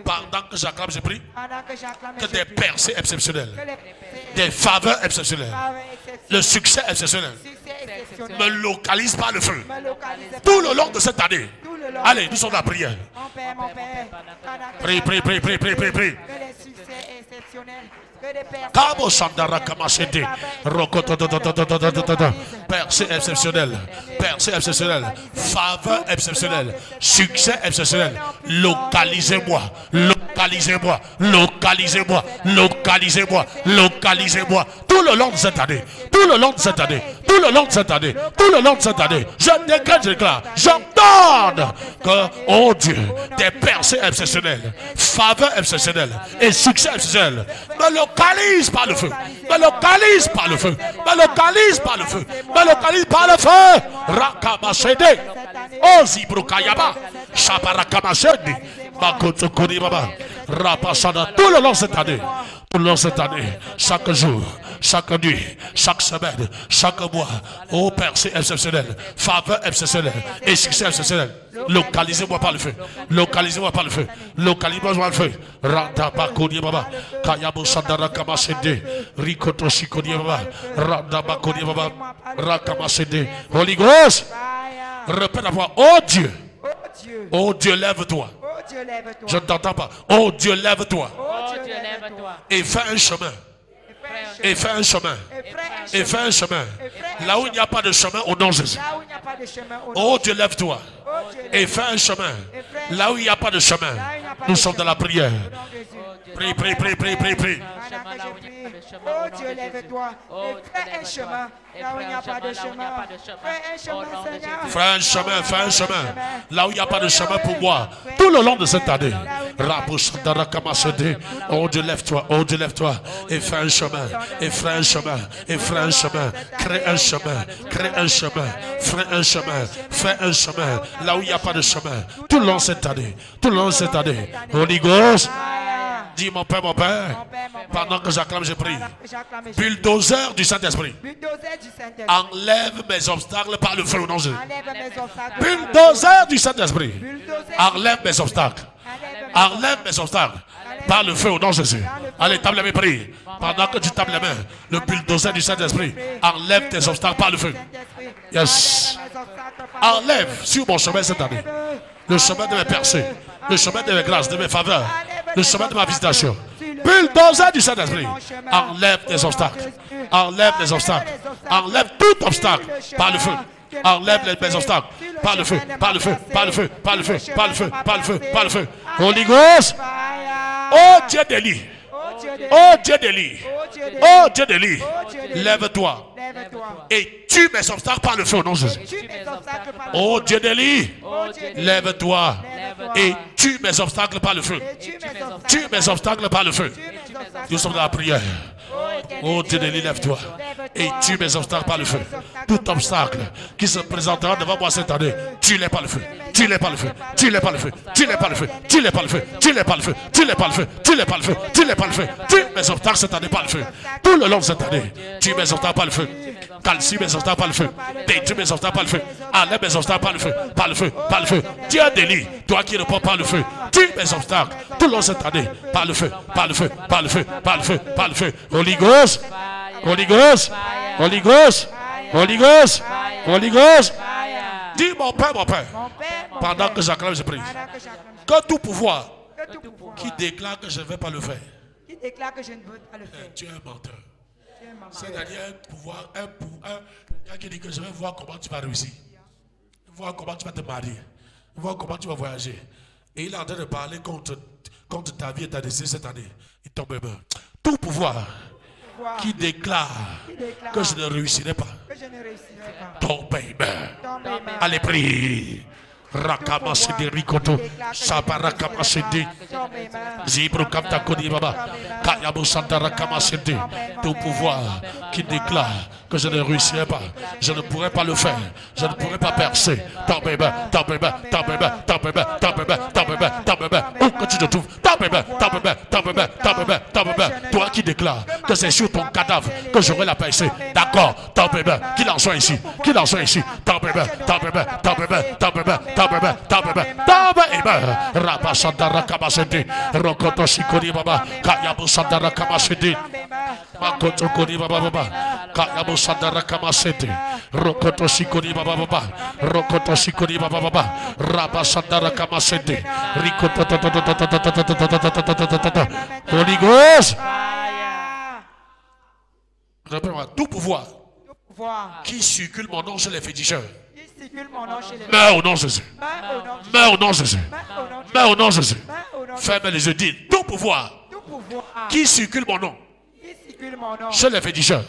Pendant que j'acclame, je prie. Que des percées exceptionnelles, des faveurs exceptionnelles, le succès exceptionnel me localise par le feu. Tout le long de cette année. Allez, nous sommes dans la prière. Prie, prie, prie, prie, prie, prie, prie. Kamo Sandara Kamasete, percée exceptionnelle, percée exceptionnelle, faveur exceptionnelle, succès exceptionnel. Localisez-moi, localisez-moi, localisez-moi, localisez-moi, localisez-moi. Tout le long de cette année, tout le long de cette année, tout le long de cette année, tout le long de cette année, je déclare, j'ordonne que, oh Dieu, des percées exceptionnelles, faveur exceptionnelle et succès exceptionnel me localise par le feu, me localise par le feu, me localise par le feu, me localise par le feu. Rakamasede, Ozibrukayaba, Shabarakamasede, Makotokori Baba, Rapasada, tout le long de cette année. Tout le long de cette année, chaque jour, chaque nuit, chaque semaine, chaque mois, oh percée exceptionnelle, faveur exceptionnelle et succès exceptionnel. Localisez-moi par le feu, localisez-moi par le feu, localisez-moi par le feu. Randa Bakoni Baba, Kayabo Sandara Kamasede, Rikoto Shikoni Baba, Randa Bakoni Baba, Rakamasede. Holy Ghost, répète la voix, oh Dieu, oh Dieu, lève-toi. Je ne t'entends pas. Oh Dieu, lève-toi. Et fais un chemin. Et fais un chemin. Et fais un chemin. Là où il n'y a pas de chemin, au nom de Jésus. Oh Dieu, lève-toi. Et fais un chemin. Là où il n'y a pas de chemin. Nous sommes dans la prière. Prie, prie, prie, prie, prie, prie.
Oh Dieu, lève-toi et fais un chemin là où il n'y a pas de chemin. Fais un chemin, Seigneur.
Fais un chemin, fais un chemin. Là où il n'y a pas de chemin pour moi. Tout le long de cette année. Oh Dieu, lève-toi, oh Dieu, lève-toi. Et fais un chemin, et fais un chemin, et fais un chemin. Crée un chemin, crée un chemin. Fais un chemin, fais un chemin. Là où il n'y a pas de chemin. Tout le long de cette année. Tout le long de cette année. Holy Ghost. Dis mon Père, pendant que j'acclame, je prie. Bulldozer du Saint-Esprit. Enlève mes obstacles par le feu au nom de Jésus. Bulldozer du Saint-Esprit. Enlève mes obstacles. Enlève mes obstacles par le feu au nom de Jésus. Allez, table la main, prie. Pendant que tu tapes la main, le bulldozer du Saint-Esprit enlève tes obstacles par le feu. Yes. Enlève sur mon chemin cette année le chemin de mes percées, le chemin de mes grâces, de mes faveurs, le chemin de ma visitation. Bulldozer du Saint-Esprit, enlève tes obstacles, enlève les obstacles, enlève tout obstacle par le feu. Enlève mes obstacles par le feu, par le feu, par le feu, par le feu, par le feu, par le feu, par le feu. Holy Ghost, oh Dieu d'Élie, oh Dieu d'Élie, oh Dieu d'Élie, lève-toi et tue mes obstacles par le feu au nom de Jésus. Oh Dieu d'Élie, lève-toi et tue mes obstacles par le feu. Tue mes obstacles par le feu. Nous sommes dans la prière. Oh Dieu d'Élie, lève-toi et tue mes obstacles par le feu. Tout obstacle qui se présentera devant moi cette année, tue-les par le feu. Tue-les par le feu. Tue-les par le feu. Tue-les par le feu. Tue-les par le feu. Tue-les par le feu. Tue-les par le feu. Tue-les par le feu. Tue-les par le feu. Tue mes obstacles cette année par le feu. Tout le long de cette année, tue mes obstacles par le feu. Calcie mes obstacles par le feu. Détruis mes obstacles par le feu. Enlève mes obstacles par le feu. Par le feu. Par le feu. Tu as délit. Toi qui ne prends pas le feu. Tue mes obstacles. Tout le long de cette année. Par le feu. Par le feu. Par le feu. Par le feu. Par le feu. Holy Ghost. Holy Ghost. Holy Ghost. Holy Ghost. Holy Ghost. Dis mon Père, mon Père. Pendant que j'acclame, je prie. Que tout pouvoir qui déclare que je ne vais pas le faire.
Qui déclare que je ne veux pas le faire.
Tu es un menteur. C'est-à-dire un pouvoir, un qui dit que je vais voir comment tu vas réussir. Voir comment tu vas te marier. Voir comment tu vas voyager. Et il est en train de parler contre ta vie et ta destinée cette année. Il tombe mort. Tout pouvoir qui déclare que je ne réussirai pas. Tombe mort. Allez, prie. Rakama Sidi Rikoto, Sabarakama Sidi, Zibro Kapta Kodi Baba, Kayabo Santa Rakama Sidi, tout pouvoir qui déclare que je ne réussirai pas, je ne pourrai pas le faire, je ne pourrai pas percer. Tombez bas, tombez bas, tombez bas, tombez bas, tombez bas, tombez bas, tombez bas, où que tu te trouves, tombez bas, tombez bas, tombez bas, tombez bas, tombez bas. Toi qui déclare que c'est sur ton cadavre que j'aurai la percée, d'accord, tombez bas, qu'il en soit ici, qu'il en soit ici, tombez bas, tombez bas, tombez bas, tombez bas. Rabba Sandara Kamasedi, Rokoto Sikori Baba, Kayabu Sandara Kamasedi, Makoto Kori Baba, Kayabu Sandara Kamasedi, Rokoto Sikori Baba, Rokoto Sikori Baba, Rabba Sandara Kamasedi, Rikoto, Holy Ghost. Tout pouvoir qui circule mon nom chez les féticheurs. Meurs au nom de Jésus. Meurs au nom de Jésus. Meurs au nom de Jésus. Ferme les yeux, dis tout pouvoir qui circule mon nom chez les féticheurs.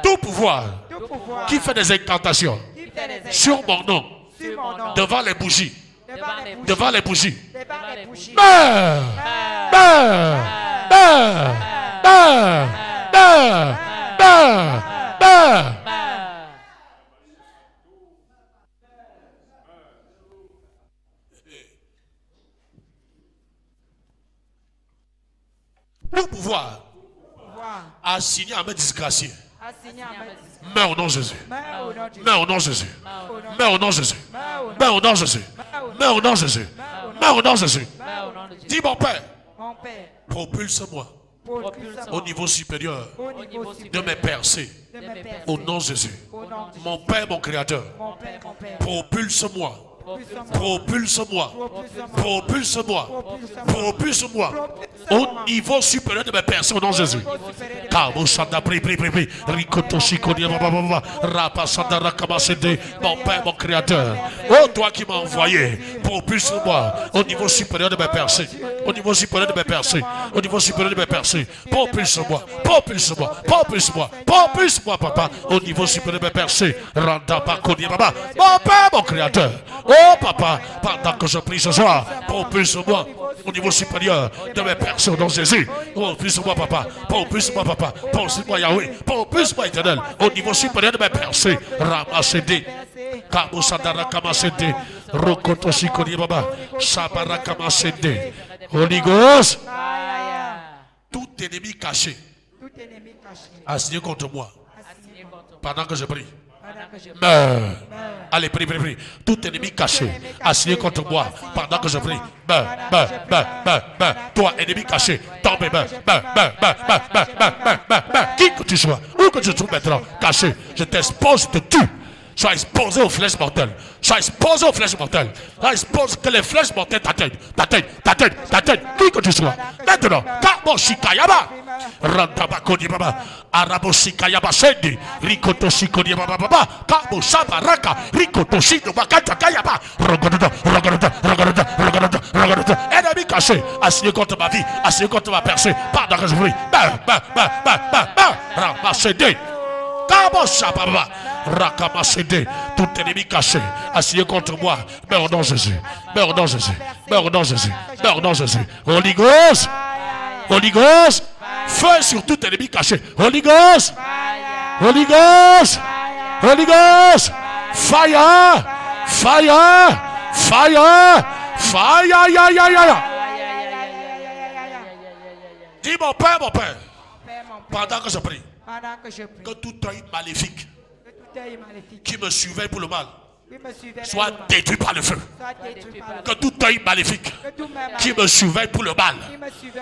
Tout pouvoir qui fait des incantations sur mon nom devant les bougies. Devant les bougies. Tout pouvoir assigné à mes disgraciés. Meurs au nom de Jésus. Meurs au nom de Jésus. Meurs au nom de Jésus. Meurs au nom de Jésus. Meurs au nom de Jésus. Meurs au nom de Jésus. Dis mon Père, propulse-moi au niveau supérieur de mes percées. Au nom de Jésus. Mon Père, mon Créateur, propulse-moi. Propulse-moi, propulse-moi, propulse-moi au niveau supérieur de mes personnes au nom de Jésus. Mon Père, mon Créateur, oh toi qui m'as envoyé, propulse-moi au niveau supérieur de mes percées, au niveau supérieur de mes percées, au niveau supérieur de mes percées. Propulse-moi, propulse-moi, propulse-moi, propulse-moi, papa, au niveau supérieur de mes percées. Mon Père, mon Créateur. Oh papa, pendant que je prie ce soir, propulse-moi au niveau supérieur de mes personnes dans Jésus. Propulse-moi papa, propulse-moi papa, propulse-moi Yahweh, propulse-moi éternel au niveau supérieur de mes personnes. Ramassez-des, Kamusandara Kamasede, Rokoto Sikori Baba, Sabara Kamasede, Holy Ghost. Tout ennemi caché, assigné contre moi, pendant que je prie. Meurs. Allez, prie, prie, prie. Tout ennemi caché, assigné contre moi pendant que je prie. Meurs, meurs, meurs, meurs, meurs. Toi, ennemi caché, tombe, meurs, meurs, meurs, meurs, meurs, meurs, meurs, meurs, meurs. Qui que tu sois, où que tu te trouves maintenant, caché, je t'expose, je te tue. Sois exposé aux flèches mortelles. Sois exposé aux flèches mortelles. Sois exposé que les flèches mortelles t'atteignent. T'atteignent, t'atteignent, t'atteignent. Qui que tu sois. Maintenant, Kabo Shikayaba. Rantabakoni Baba. Arabo Shikayaba Sendi. Rikoto Shikoni Baba Baba. Kabo Sabaraka. Rikoto Shikayaba Kayaba. Rogododa, Rogododa, Rogododa, Rogododa, Rogododa. Ennemi caché. Assigné contre ma vie. Assigné contre ma percée. Pendant que je prie. Ramassez. Kabo Sababa. Rakamasede, tout ennemi caché, assigné contre moi, meurs dans Jésus, meurs dans Jésus, meurs dans Jésus, meurs dans Jésus. Holy Ghost, Holy Ghost, feu sur tout ennemi caché. Holy Ghost, Holy Ghost, Holy Ghost, fire, fire, fire, fire, ya, ya, ya. Dis mon Père, pendant que je prie, que tout œil maléfique qui me surveille pour le mal soit détruit par le feu. Que tout œil maléfique qui me surveille pour le mal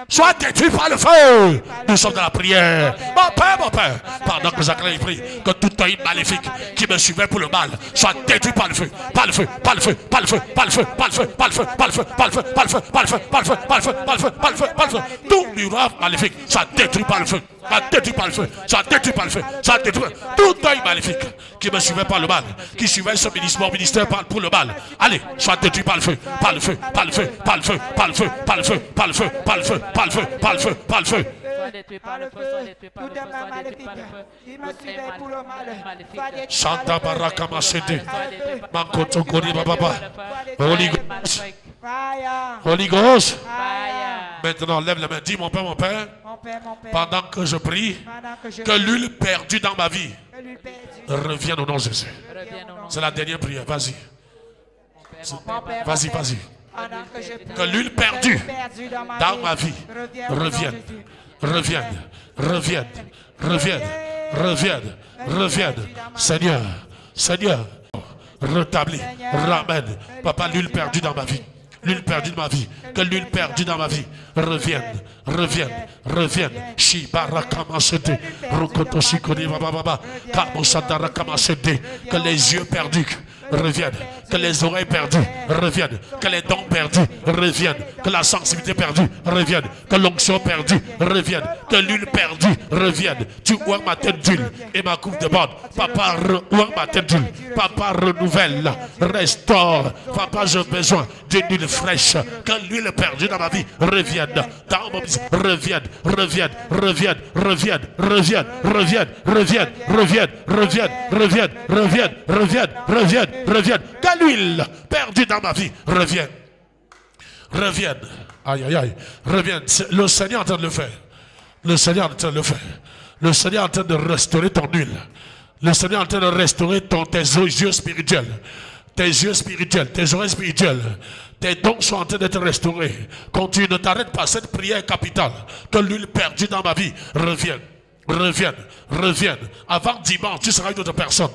soit détruit par le feu. Nous sommes dans la prière. Mon Père, pendant que j'acclame et prie, que tout œil maléfique qui me surveille pour le mal soit détruit par le feu. Par le feu, par le feu, par le feu, par le feu, par le feu, par le feu, par le feu, par le feu, par le feu, par le feu, par le feu, par le feu, par le feu, par le feu, par le feu. Tout miroir maléfique soit détruit par le feu. Soit détruit par le feu, soit détruit par le feu, soit détruit. Tout œil maléfique qui me surveille par le mal, qui surveille ce ministère pour le mal, allez, soit détruit par le feu, par le feu, par le feu, par le feu, par le feu, par le feu, par le feu, par le feu, par le feu, par le feu, par le feu. Santa Baraka Masede, Mankoto Kori Baba, Holy Ghost, Holy Ghost. Maintenant, lève la main, dis mon Père, pendant que je prie, que l'huile perdue dans ma vie revienne au nom de Jésus. C'est la dernière prière, vas-y. Vas-y, vas-y. Que l'huile perdue dans ma vie revienne, revienne, revienne, revienne, revienne, revienne. Seigneur, Seigneur, rétablis, ramène, Papa, l'huile perdue dans ma vie. L'huile perdue dans ma vie, que l'huile perdue dans ma vie revienne, revienne, revienne. Shibarakamasede, Rokotoshikori Baba, Kamosadarakamashede, que les yeux perdus reviennent, que les oreilles perdues reviennent, que les dents perdues reviennent, que la sensibilité perdue revienne, que l'onction perdue revienne, que l'huile perdue revienne. Tu oins ma tête d'huile et ma coupe de bande. Papa, oins ma tête d'huile. Papa, renouvelle, restaure. Papa, j'ai besoin d'une huile fraîche. Que l'huile perdue dans ma vie revienne. Dans mon vie, revienne, revienne, revienne, revienne, revienne, revienne, revienne, revienne, revienne, revienne, revienne, revienne, revienne, revienne. Que l'huile perdue dans ma vie revienne. Revienne. Aïe, aïe, aïe. Revienne. Le Seigneur est en train de le faire. Le Seigneur est en train de le faire. Le Seigneur est en train de restaurer ton huile. Le Seigneur est en train de restaurer tes yeux spirituels. Tes yeux spirituels, tes oreilles spirituelles. Tes dons sont en train d'être restaurés. Continue, ne t'arrête pas. Cette prière capitale. Que l'huile perdue dans ma vie revienne. Revienne. Revienne. Avant dimanche, tu seras une autre personne.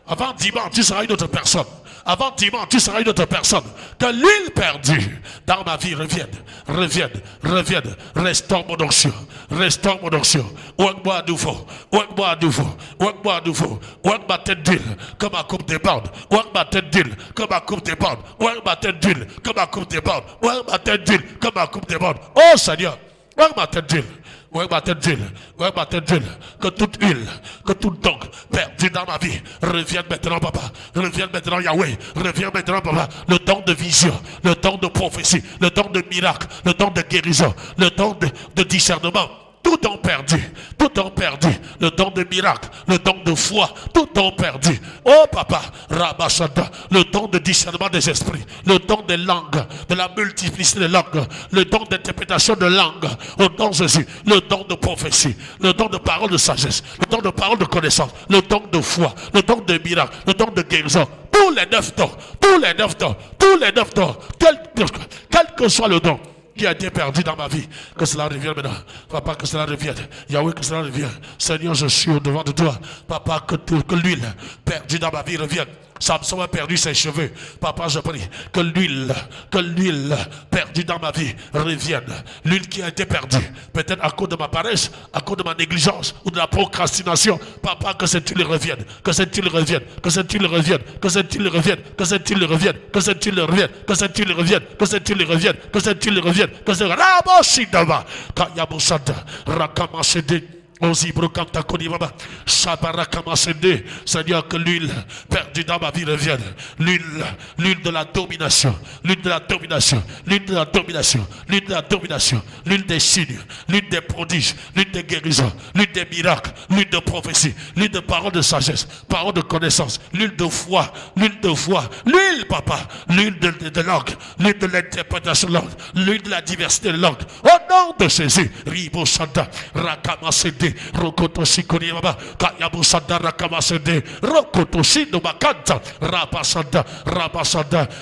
Avant dimanche, tu seras une autre personne. Avant dimanche, tu seras une autre personne. Que l'huile perdue dans ma vie revienne, revienne, revienne. Restaure mon onction, restaure mon onction. Ouac-moi à nouveau, ouac-moi à nouveau, ouac-moi à nouveau. Ouac ma tête d'huile, comme ma coupe déborde. Ouac ma tête d'huile, comme ma coupe déborde. Ouac ma tête d'huile, comme ma coupe déborde. Ouac ma tête d'huile, comme ma coupe déborde. Oh Seigneur, ouac ma tête d'huile. Ouais, ma tête d'huile, ouais, ma tête d'huile, que toute huile, que tout don perdu dans ma vie revienne maintenant, Papa. Revienne maintenant, Yahweh. Revienne maintenant, Papa. Le don de vision, le don de prophétie, le don de miracle, le don de guérison, le don de discernement. Tout don perdu, le don de miracle, le don de foi, tout don perdu. Oh Papa, Rabashada, le don de discernement des esprits, le don des langues, de la multiplicité des langues, le don d'interprétation de langues, au nom de Jésus, le don de prophétie, le don de parole de sagesse, le don de parole de connaissance, le don de foi, le don de miracle, le don de guérison. Tous les 9 dons, tous les 9 dons, tous les 9 dons, quel que soit le don qui a été perdu dans ma vie, que cela revienne maintenant. Papa, que cela revienne. Yahweh, que cela revienne. Seigneur, je suis au devant de toi. Papa, que l'huile perdue dans ma vie revienne. Samson a perdu ses cheveux. Papa, je prie que l'huile perdue dans ma vie revienne. L'huile qui a été perdue, peut-être à cause de ma paresse, à cause de ma négligence ou de la procrastination. Papa, que cette huile revienne. Que cette huile revienne. Que cette huile revienne. Que cette huile revienne. Que cette huile revienne. Que cette huile revienne. Que cette huile revienne. Que cette huile revienne. Que cette huile revienne. Que cette huile revienne. Seigneur, que l'huile perdue perdu dans ma vie revienne. L'huile de la domination, l'huile de la domination, l'huile de la domination, l'huile de la domination, l'huile des signes, l'huile des prodiges, l'huile des guérisons, l'huile des miracles, l'huile de prophétie, l'huile de paroles de sagesse, paroles de connaissance, l'huile de foi, l'huile, papa, l'huile de langue, l'huile de l'interprétation de langue, l'huile de la diversité de langue. Au nom de Jésus, Ribo Santa, Rakamasede, Rokoto Shikori Baba, Kayabu Santa, Rakamasede, Rokoto Shindo Makanta, Rabasada,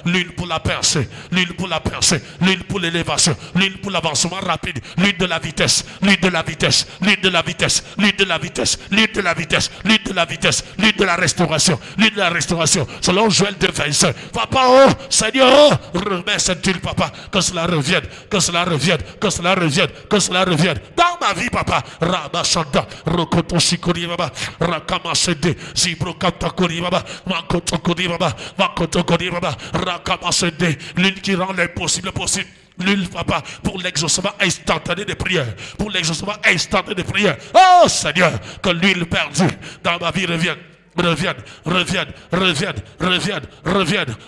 l'huile pour la percée, l'huile pour la percée, l'huile pour l'élévation, l'huile pour l'avancement rapide, l'huile de la vitesse, l'huile de la vitesse, l'huile de la vitesse, l'huile de la vitesse, l'huile de la vitesse, l'huile de la vitesse, l'huile de la restauration, l'huile de la restauration, selon Joël de 25. Papa, oh, Seigneur, remets cette huile, papa, que cela revienne, que cela revienne, que cela revienne, que cela revienne. Dans ma vie, papa, Rabashanda, Rokoto Shikori Baba, Rakamasede, Zibro Katakori Baba, Makoto Kori Baba, Makoto Kori Baba, Rakamasede, l'huile qui rend l'impossible possible. L'huile, papa, pour l'exaucement instantané des prières. Pour l'exaucement instantané des prières. Oh Seigneur, que l'huile perdue dans ma vie revienne. Revienne.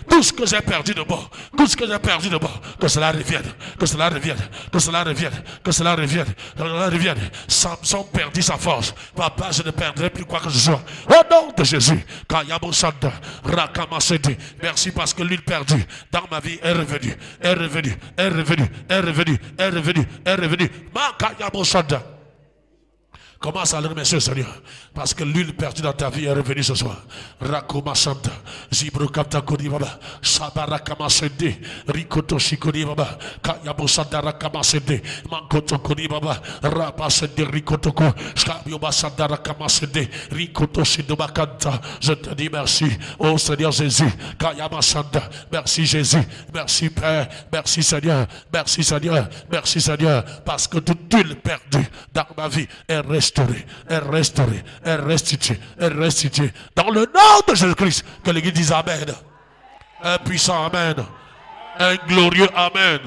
Tout ce que j'ai perdu de bon, tout ce que j'ai perdu de bon, que cela revienne, que cela revienne, que cela revienne, que cela revienne, que cela revienne. Samson perdit sa force. Papa, je ne perdrai plus quoi que ce soit. Au nom de Jésus, Kayabo Sanda, Rakamasede, merci parce que l'huile perdue dans ma vie est revenue, est revenue. Ma Kayabo Sanda. Commence à le remercier, Seigneur, parce que l'huile perdue dans ta vie est revenue ce soir. Rakoma Santa, Zibro Kapta Kodi Baba, Sabarakama Sede, Rikoto Shikodi Baba, Kayabo Santa Rakama Sede, Mankoto Kodi Baba, Rapa Sede, Rikotoko, Skabioba Santa Rakama Sede, Rikoto Shidobakanta. Je te dis merci, oh Seigneur Jésus, Kayama Santa, merci Jésus, merci Père, merci Seigneur, parce que toute huile perdue dans ma vie est restaurée. Est restituée. Dans le nom de Jésus-Christ, que l'Église dise Amen. Un puissant Amen. Un glorieux Amen.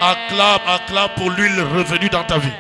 Acclame pour l'huile revenue dans ta vie.